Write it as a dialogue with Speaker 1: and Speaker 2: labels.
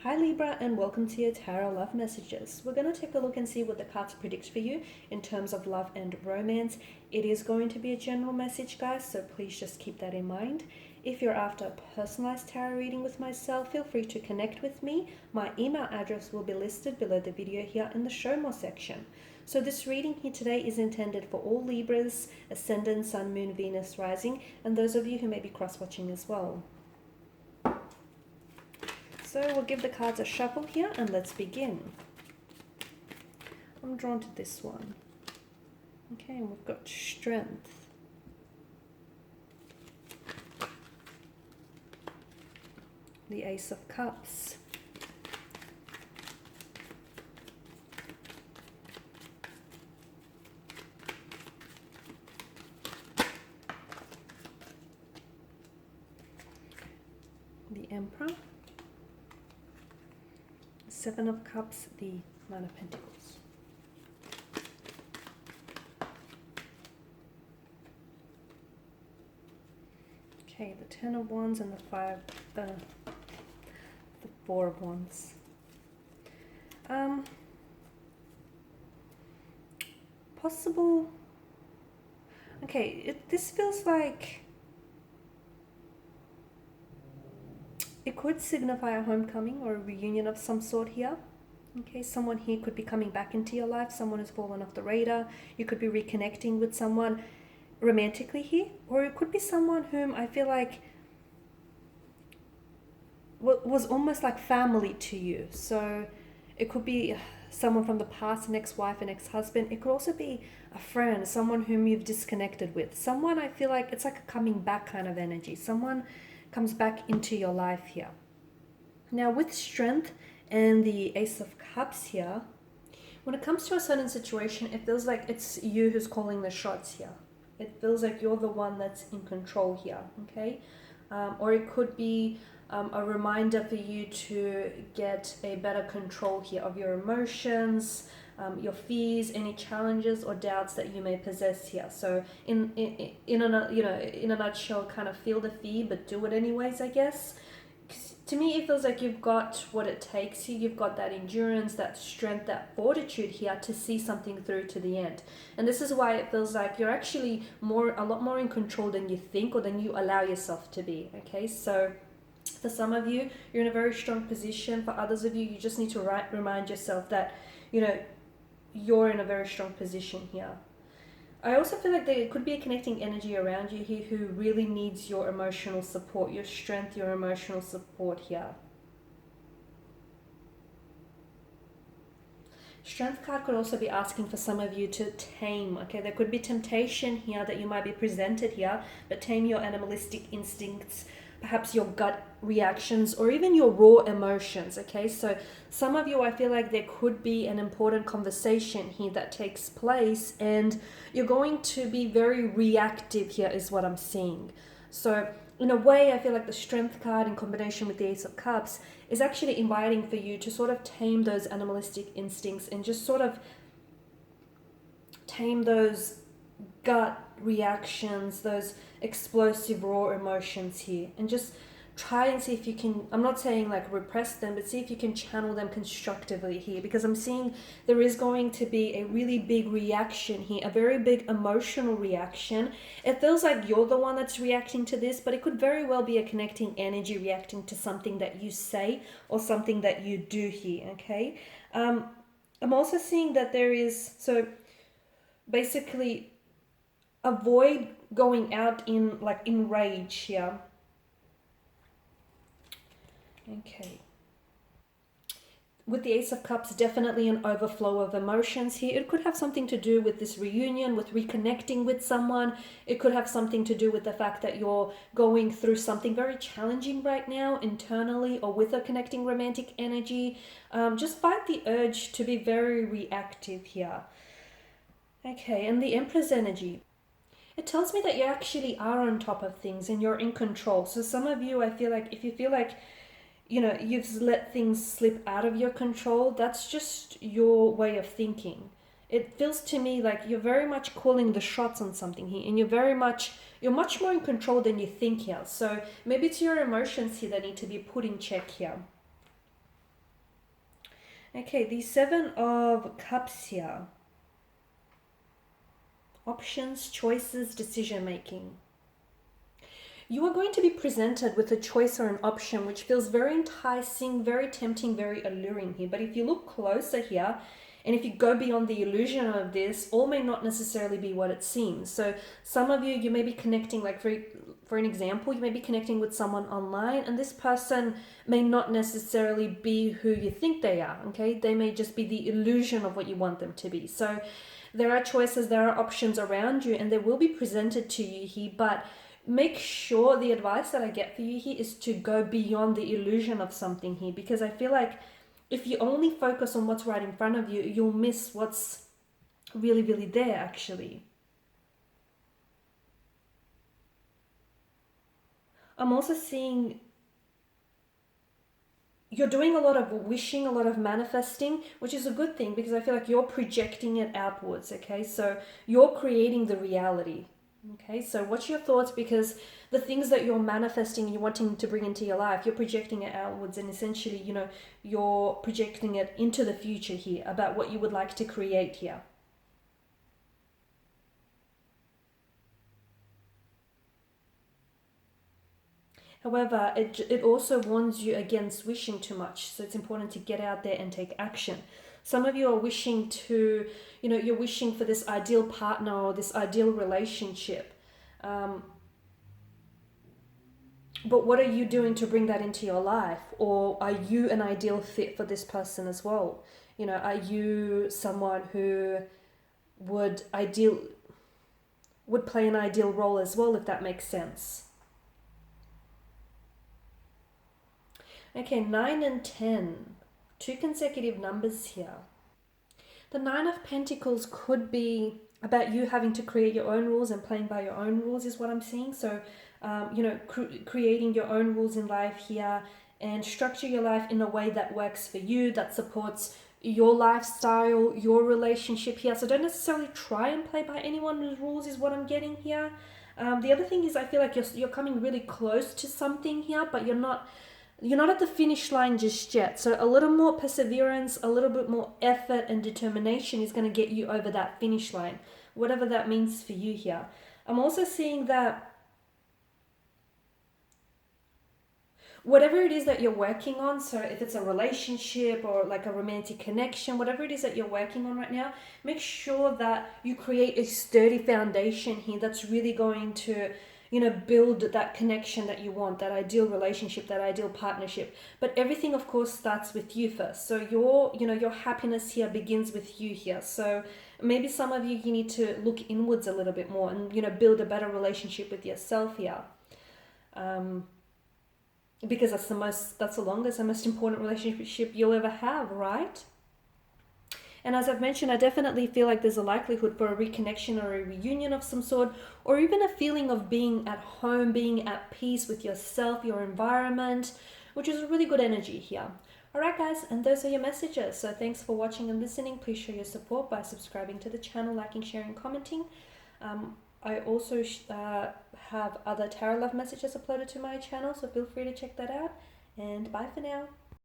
Speaker 1: Hi Libra, and welcome to your Tarot Love Messages. We're going to take a look and see what the cards predict for you in terms of love and romance. It is going to be a general message, guys, so please just keep that in mind. If you're after a personalized tarot reading with myself, feel free to connect with me. My email address will be listed below the video here in the Show More section. So this reading here today is intended for all Libras, Ascendant, Sun, Moon, Venus, Rising, and those of you who may be cross-watching as well. So we'll give the cards a shuffle here and let's begin. I'm drawn to this one. Okay, and we've got Strength. The Ace of Cups. The Emperor. Seven of Cups, the Nine of Pentacles. Okay, the Ten of Wands and the Four of Wands. Possible. Okay, this feels like it could signify a homecoming or a reunion of some sort here. Okay, someone here could be coming back into your life, someone who's fallen off the radar. You could be reconnecting with someone romantically here, or it could be someone whom I feel like was almost like family to you. So it could be someone from the past, an ex-wife, an ex-husband. It could also be a friend, someone whom you've disconnected with. Someone I feel like it's like a coming back kind of energy. Someone comes back into your life here. Now with Strength and the Ace of Cups here, when it comes to a certain situation, it feels like it's you who's calling the shots here. It feels like you're the one that's in control here, okay? Or it could be a reminder for you to get a better control here of your emotions, your fears, any challenges or doubts that you may possess here. So in a nutshell, kind of feel the fear but do it anyways, I guess. To me, it feels like you've got what it takes here. You've got that endurance, that strength, that fortitude here to see something through to the end. And this is why it feels like you're actually a lot more in control than you think or than you allow yourself to be. Okay, so for some of you, you're in a very strong position. For others of you, you just need to remind yourself that, you're in a very strong position here. I also feel like there could be a connecting energy around you here who really needs your emotional support, your strength, your emotional support here. Strength card could also be asking for some of you to tame, okay? There could be temptation here that you might be presented here, but tame your animalistic instincts, perhaps your gut reactions, or even your raw emotions, okay? So some of you, I feel like there could be an important conversation here that takes place and you're going to be very reactive here is what I'm seeing. So in a way, I feel like the Strength card in combination with the Ace of Cups is actually inviting for you to sort of tame those animalistic instincts and just sort of tame those gut reactions, those explosive raw emotions here, and just try and see if you can, I'm not saying like repress them, but see if you can channel them constructively here, because I'm seeing there is going to be a really big reaction here, a very big emotional reaction. It feels like you're the one that's reacting to this, but it could very well be a connecting energy reacting to something that you say or something that you do here, okay? I'm also seeing that there is, so basically avoid going out in rage here. Okay. With the Ace of Cups, definitely an overflow of emotions here. It could have something to do with this reunion, with reconnecting with someone. It could have something to do with the fact that you're going through something very challenging right now internally or with a connecting romantic energy. Just fight the urge to be very reactive here. Okay, and the Empress energy. It tells me that you actually are on top of things and you're in control. So some of you, I feel like, if you feel like, you've let things slip out of your control, that's just your way of thinking. It feels to me like you're very much calling the shots on something here, and you're much more in control than you think here. So maybe it's your emotions here that need to be put in check here. Okay, the Seven of Cups here. Options, choices, decision making. You are going to be presented with a choice or an option which feels very enticing, very tempting, very alluring here. But if you look closer here, and if you go beyond the illusion of this, all may not necessarily be what it seems. So some of you may be connecting, like for an example, you may be connecting with someone online, and this person may not necessarily be who you think they are, okay? They may just be the illusion of what you want them to be. So there are choices, there are options around you, and they will be presented to you here, but make sure, the advice that I get for you here is to go beyond the illusion of something here, because I feel like if you only focus on what's right in front of you, you'll miss what's really, really there actually. I'm also seeing you're doing a lot of wishing, a lot of manifesting, which is a good thing because I feel like you're projecting it outwards, okay? So you're creating the reality, okay? So what's your thoughts? Because the things that you're manifesting, you're wanting to bring into your life, you're projecting it outwards, and essentially, you know, you're projecting it into the future here about what you would like to create here. However, it also warns you against wishing too much. So it's important to get out there and take action. Some of you are wishing to, you know, you're wishing for this ideal partner or this ideal relationship. But what are you doing to bring that into your life? Or are you an ideal fit for this person as well? You know, are you someone who would play an ideal role as well, if that makes sense? Okay, 9 and 10. Two consecutive numbers here. The Nine of Pentacles could be about you having to create your own rules and playing by your own rules is what I'm seeing. So, you know, creating your own rules in life here and structure your life in a way that works for you, that supports your lifestyle, your relationship here. So don't necessarily try and play by anyone's rules is what I'm getting here. The other thing is I feel like you're coming really close to something here, but you're not at the finish line just yet. So a little more perseverance, a little bit more effort and determination is going to get you over that finish line, whatever that means for you here. I'm also seeing that whatever it is that you're working on, so if it's a relationship or like a romantic connection, whatever it is that you're working on right now, make sure that you create a sturdy foundation here that's really going to, you know, build that connection that you want, that ideal relationship, that ideal partnership. But everything, of course, starts with you first. So your happiness here begins with you here. So maybe some of you need to look inwards a little bit more and, you know, build a better relationship with yourself here. Because that's the longest and most important relationship you'll ever have, right? And as I've mentioned, I definitely feel like there's a likelihood for a reconnection or a reunion of some sort, or even a feeling of being at home, being at peace with yourself, your environment, which is a really good energy here. Alright guys, and those are your messages. So thanks for watching and listening. Please show your support by subscribing to the channel, liking, sharing, commenting. I also have other tarot love messages uploaded to my channel, so feel free to check that out. And bye for now.